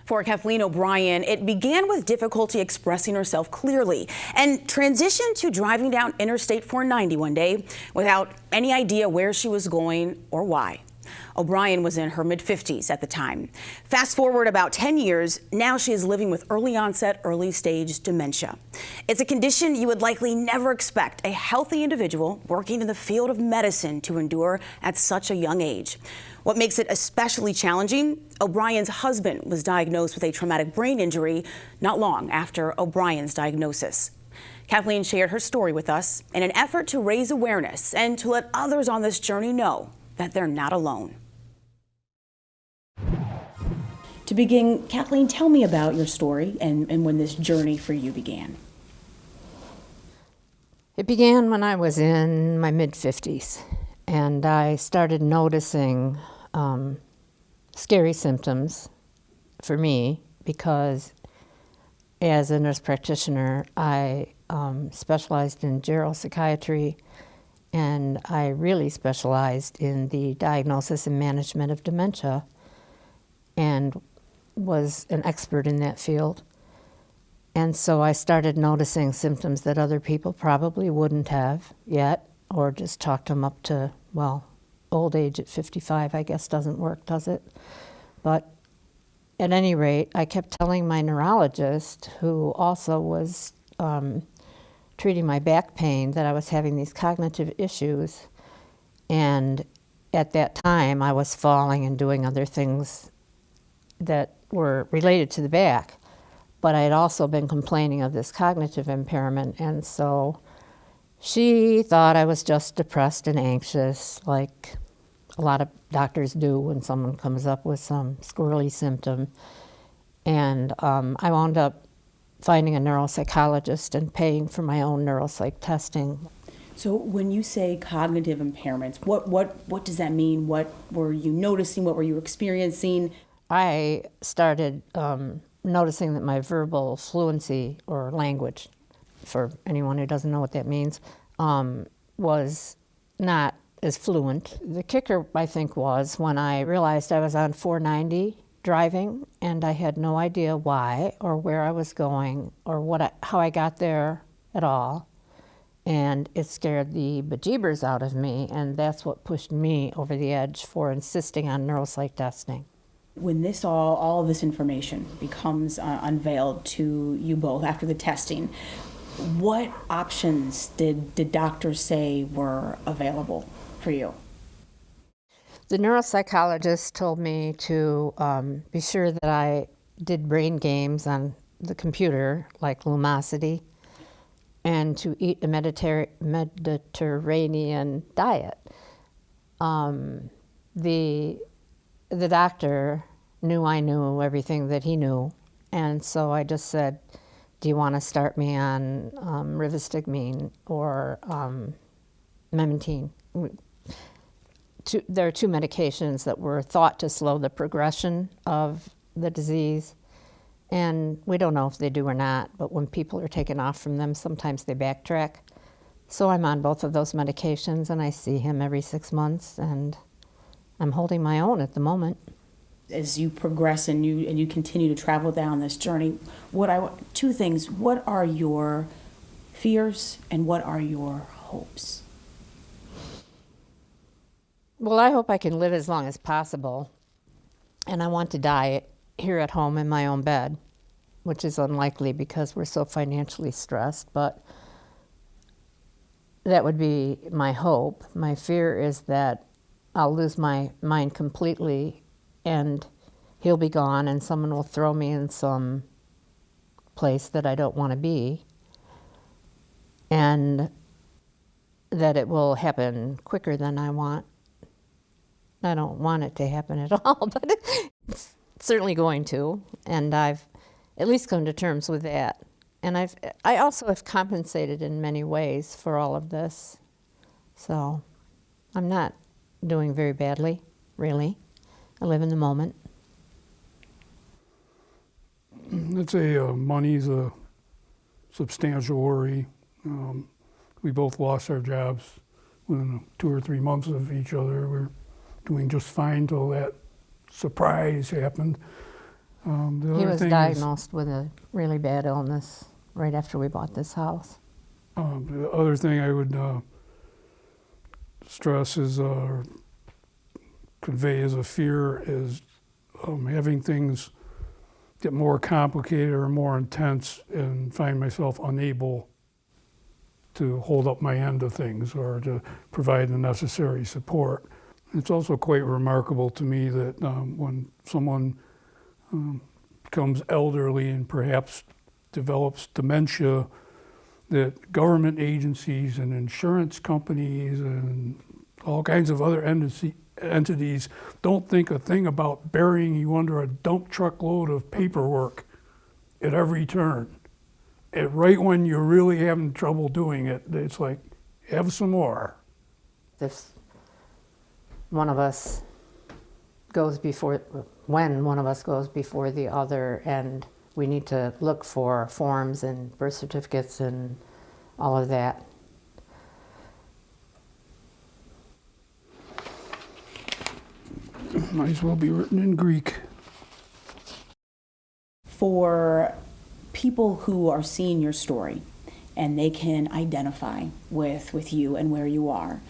For Kathleen O'Brien, it began with difficulty expressing herself clearly and transitioned to driving down Interstate 490 one day without any idea where she was going or why. O'Brien was in her mid-50s at the time. Fast forward about 10 years, now she is living with early onset, early stage dementia. It's a condition you would likely never expect a healthy individual working in the field of medicine to endure at such a young age. What makes it especially challenging, O'Brien's husband was diagnosed with a traumatic brain injury not long after O'Brien's diagnosis. Kathleen shared her story with us in an effort to raise awareness and to let others on this journey know that they're not alone. To begin, Kathleen, tell me about your story and when this journey for you began. It began when I was in my mid-50s, and I started noticing scary symptoms for me because as a nurse practitioner, I specialized in geropsychiatry, and I really specialized in the diagnosis and management of dementia and was an expert in that field. And so I started noticing symptoms that other people probably wouldn't have yet, or just talked them up to, well, old age at 55, I guess doesn't work, does it? But at any rate, I kept telling my neurologist, who also was treating my back pain, that I was having these cognitive issues. And at that time, I was falling and doing other things that were related to the back. But I had also been complaining of this cognitive impairment, and so she thought I was just depressed and anxious, like a lot of doctors do when someone comes up with some squirrely symptom. And I wound up finding a neuropsychologist and paying for my own neuropsych testing. So when you say cognitive impairments, what does that mean? What were you noticing? What were you experiencing? I started noticing that my verbal fluency, or language, for anyone who doesn't know what that means, was not as fluent. The kicker, I think, was when I realized I was on 490 driving and I had no idea why or where I was going or how I got there at all. And it scared the bejeebers out of me, and that's what pushed me over the edge for insisting on neuropsych testing. When this all of this information becomes unveiled to you both after the testing, what options did doctors say were available for you? The neuropsychologist told me to be sure that I did brain games on the computer, like Lumosity, and to eat a Mediterranean diet. The doctor knew I knew everything that he knew, and so I just said, do you want to start me on rivastigmine or memantine? There are two medications that were thought to slow the progression of the disease, and we don't know if they do or not, but when people are taken off from them, sometimes they backtrack. So I'm on both of those medications, and I see him every 6 months, and I'm holding my own at the moment. As you progress and you continue to travel down this journey, two things: what are your fears and what are your hopes? Well, I hope I can live as long as possible, and I want to die here at home in my own bed, which is unlikely because we're so financially stressed, but that would be my hope. My fear is that I'll lose my mind completely and he'll be gone and someone will throw me in some place that I don't want to be, and that it will happen quicker than I want. I don't want it to happen at all, but it's certainly going to, and I've at least come to terms with that. And I also have compensated in many ways for all of this, so I'm not doing very badly, really. I live in the moment. I'd say money's a substantial worry. We both lost our jobs within 2 or 3 months of each other. We're doing just fine till that surprise happened. The He other was thing diagnosed with a really bad illness right after we bought this house. The other thing I would stress is, or convey as a fear, is having things get more complicated or more intense and find myself unable to hold up my end of things or to provide the necessary support. It's also quite remarkable to me that when someone becomes elderly and perhaps develops dementia, that government agencies and insurance companies and all kinds of other entities don't think a thing about burying you under a dump truck load of paperwork at every turn. And right when you're really having trouble doing it, it's like, have some more. If one of us goes before, when one of us goes before the other, and we need to look for forms and birth certificates and all of that. Might as well be written in Greek. For people who are seeing your story and they can identify with you and where you are,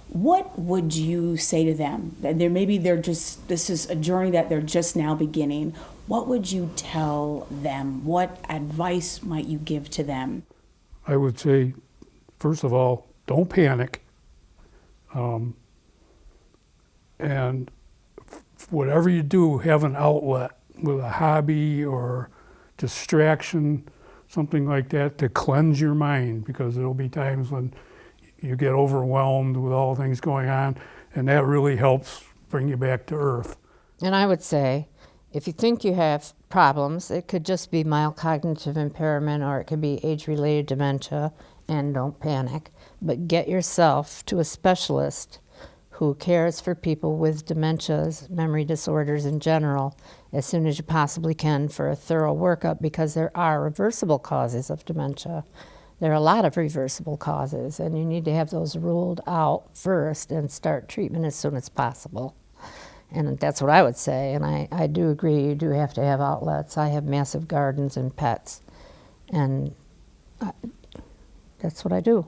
what would you say to them? This is a journey that they're just now beginning. What would you tell them? What advice might you give to them? I would say, first of all, don't panic. And whatever you do, have an outlet with a hobby or distraction, something like that, to cleanse your mind, because there'll be times when you get overwhelmed with all things going on, and that really helps bring you back to earth. And I would say, if you think you have problems, it could just be mild cognitive impairment or it could be age-related dementia, and don't panic. But get yourself to a specialist who cares for people with dementias, memory disorders in general, as soon as you possibly can for a thorough workup, because there are reversible causes of dementia. There are a lot of reversible causes, and you need to have those ruled out first and start treatment as soon as possible. And that's what I would say, and I do agree, you do have to have outlets. I have massive gardens and pets, and that's what I do.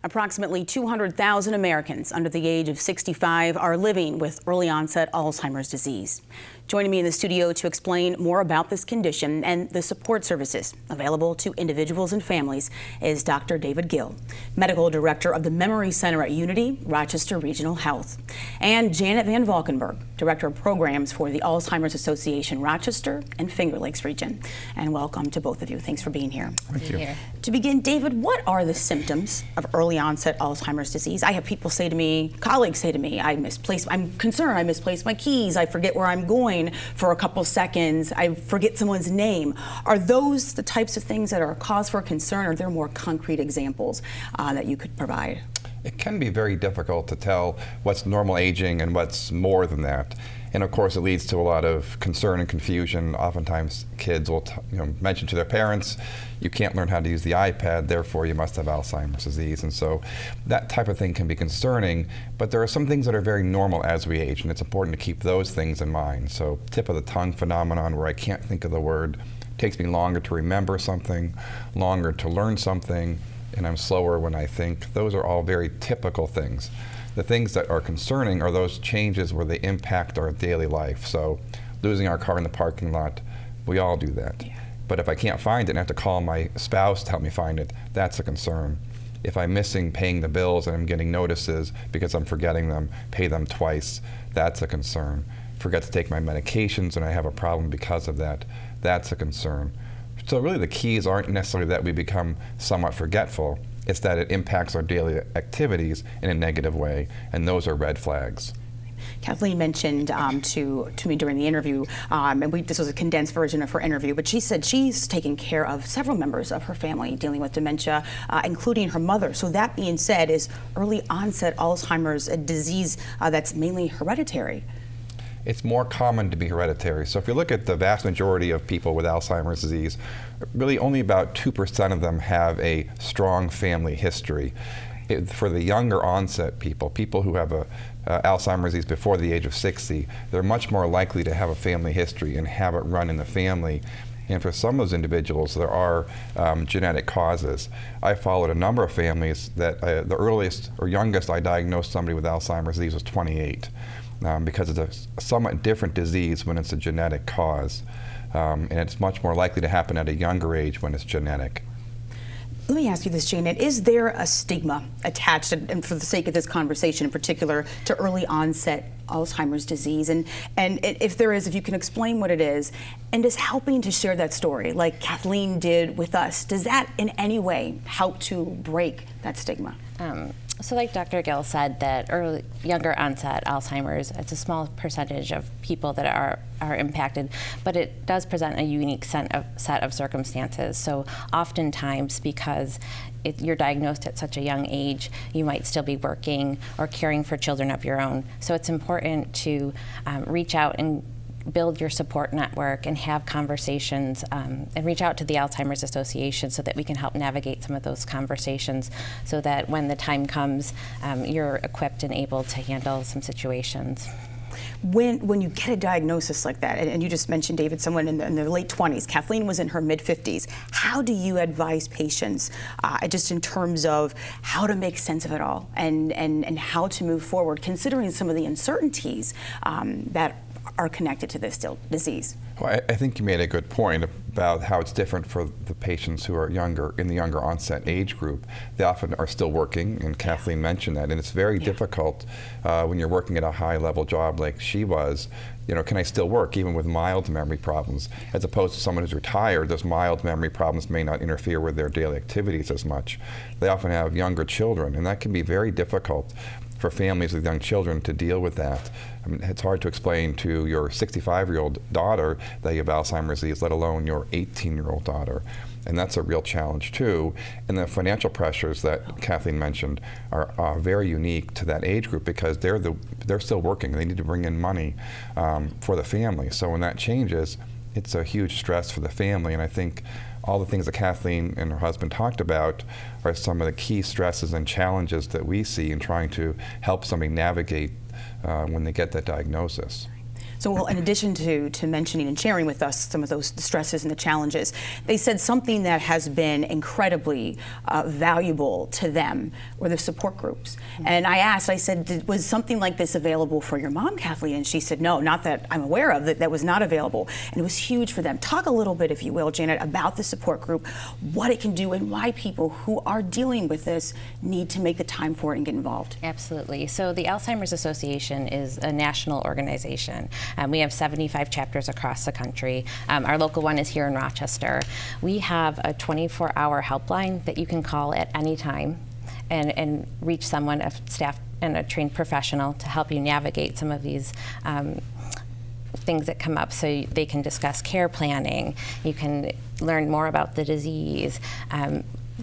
Approximately 200,000 Americans under the age of 65 are living with early onset Alzheimer's disease. Joining me in the studio to explain more about this condition and the support services available to individuals and families is Dr. David Gill, Medical Director of the Memory Center at Unity, Rochester Regional Health, and Janet Van Valkenburg, Director of Programs for the Alzheimer's Association Rochester and Finger Lakes region. And welcome to both of you. Thanks for being here. Thank you. To begin, David, what are the symptoms of early onset Alzheimer's disease? I have people say to me, colleagues say to me, I'm concerned, I misplaced my keys, I forget where I'm going for a couple seconds, I forget someone's name. Are those the types of things that are a cause for concern, or are there more concrete examples that you could provide? It can be very difficult to tell what's normal aging and what's more than that. And of course, it leads to a lot of concern and confusion. Oftentimes, kids will mention to their parents, you can't learn how to use the iPad, therefore you must have Alzheimer's disease. And so that type of thing can be concerning, but there are some things that are very normal as we age, and it's important to keep those things in mind. So tip of the tongue phenomenon, where I can't think of the word, takes me longer to remember something, longer to learn something, and I'm slower when I think. Those are all very typical things. The things that are concerning are those changes where they impact our daily life. So losing our car in the parking lot, we all do that. Yeah. But if I can't find it and I have to call my spouse to help me find it, that's a concern. If I'm missing paying the bills and I'm getting notices because I'm forgetting them, pay them twice, that's a concern. Forget to take my medications and I have a problem because of that, that's a concern. So really the keys aren't necessarily that we become somewhat forgetful, it's that it impacts our daily activities in a negative way, and those are red flags. Kathleen mentioned to me during the interview, and this was a condensed version of her interview, but she said she's taking care of several members of her family dealing with dementia, including her mother. So that being said, is early onset Alzheimer's a disease that's mainly hereditary? It's more common to be hereditary. So if you look at the vast majority of people with Alzheimer's disease, really only about 2% of them have a strong family history. For the younger onset people who have Alzheimer's disease before the age of 60, they're much more likely to have a family history and have it run in the family. And for some of those individuals, there are genetic causes. I followed a number of families that the earliest or youngest I diagnosed somebody with Alzheimer's disease was 28, because it's a somewhat different disease when it's a genetic cause. And it's much more likely to happen at a younger age when it's genetic. Let me ask you this, Janet. Is there a stigma attached, and for the sake of this conversation in particular, to early onset Alzheimer's disease? And if there is, if you can explain what it is, and is helping to share that story like Kathleen did with us, does that in any way help to break that stigma? So like Dr. Gill said, that younger onset Alzheimer's, it's a small percentage of people that are impacted, but it does present a unique set of circumstances. So oftentimes, because you're diagnosed at such a young age, you might still be working or caring for children of your own. So it's important to reach out and build your support network and have conversations, and reach out to the Alzheimer's Association so that we can help navigate some of those conversations, so that when the time comes, you're equipped and able to handle some situations. When you get a diagnosis like that, and you just mentioned, David, someone in the late 20s, Kathleen was in her mid-50s, how do you advise patients just in terms of how to make sense of it all and how to move forward, considering some of the uncertainties that are connected to this disease? Well, I think you made a good point about how it's different for the patients who are younger, in the younger onset age group. They often are still working, and Kathleen mentioned that, and it's very difficult when you're working at a high-level job like she was. Can I still work even with mild memory problems? As opposed to someone who's retired, those mild memory problems may not interfere with their daily activities as much. They often have younger children, and that can be very difficult for families with young children to deal with that. I mean, it's hard to explain to your 65-year-old daughter that you have Alzheimer's disease, let alone your 18-year-old daughter. And that's a real challenge too. And the financial pressures that Kathleen mentioned are very unique to that age group, because they're still working. They need to bring in money for the family. So when that changes, it's a huge stress for the family. And I think all the things that Kathleen and her husband talked about are some of the key stresses and challenges that we see in trying to help somebody navigate when they get that diagnosis. So, well, in addition to mentioning and sharing with us some of those stresses and the challenges, they said something that has been incredibly valuable to them were the support groups. Mm-hmm. And I said, was something like this available for your mom, Kathleen? And she said, no, not that I'm aware of, that was not available. And it was huge for them. Talk a little bit, if you will, Janet, about the support group, what it can do, and why people who are dealing with this need to make the time for it and get involved. Absolutely. So the Alzheimer's Association is a national organization. We have 75 chapters across the country. Our local one is here in Rochester. We have a 24-hour helpline that you can call at any time and reach someone, a staff and a trained professional, to help you navigate some of these things that come up, so they can discuss care planning. You can learn more about the disease,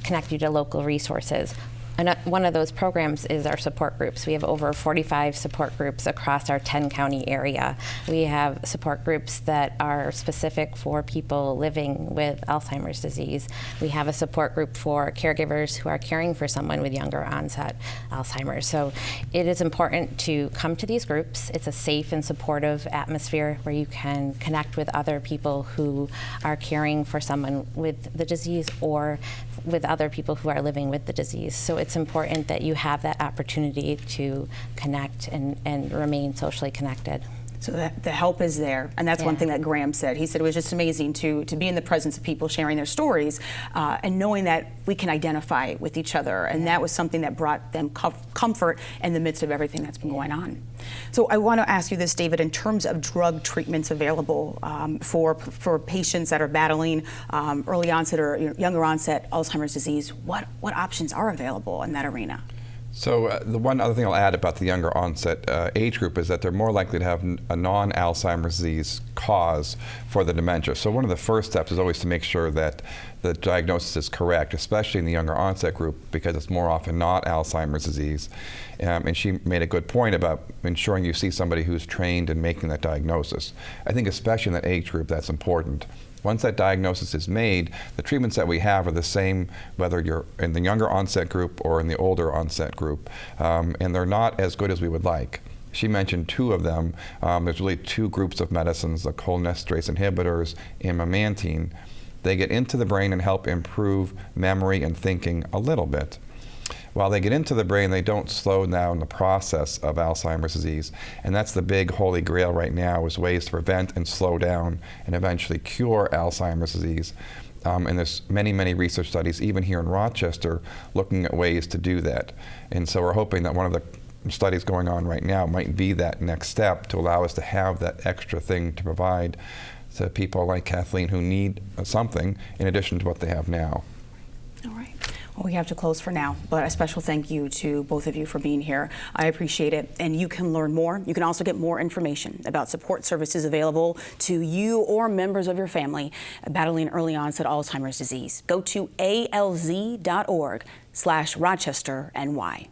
connect you to local resources. And one of those programs is our support groups. We have over 45 support groups across our 10-county area. We have support groups that are specific for people living with Alzheimer's disease. We have a support group for caregivers who are caring for someone with younger onset Alzheimer's. So it is important to come to these groups. It's a safe and supportive atmosphere where you can connect with other people who are caring for someone with the disease or with other people who are living with the disease. So it's important that you have that opportunity to connect and remain socially connected. So that the help is there, and that's one thing that Graham said. He said it was just amazing to be in the presence of people sharing their stories and knowing that we can identify with each other, and that was something that brought them comfort in the midst of everything that's been going on. So I want to ask you this, David, in terms of drug treatments available for patients that are battling early onset or younger onset Alzheimer's disease, what options are available in that arena? So the one other thing I'll add about the younger onset age group is that they're more likely to have a non-Alzheimer's disease cause for the dementia. So one of the first steps is always to make sure that the diagnosis is correct, especially in the younger onset group, because it's more often not Alzheimer's disease. And she made a good point about ensuring you see somebody who's trained in making that diagnosis. I think especially in that age group, that's important. Once that diagnosis is made, the treatments that we have are the same whether you're in the younger onset group or in the older onset group, and they're not as good as we would like. She mentioned two of them. There's really two groups of medicines, the cholinesterase inhibitors and memantine. They get into the brain and help improve memory and thinking a little bit. While they get into the brain, they don't slow down the process of Alzheimer's disease. And that's the big holy grail right now, is ways to prevent and slow down and eventually cure Alzheimer's disease. And there's many, many research studies, even here in Rochester, looking at ways to do that. And so we're hoping that one of the studies going on right now might be that next step to allow us to have that extra thing to provide to people like Kathleen who need something in addition to what they have now. All right. Well, we have to close for now, but a special thank you to both of you for being here. I appreciate it. And you can learn more. You can also get more information about support services available to you or members of your family battling early onset Alzheimer's disease. Go to alz.org/RochesterNY.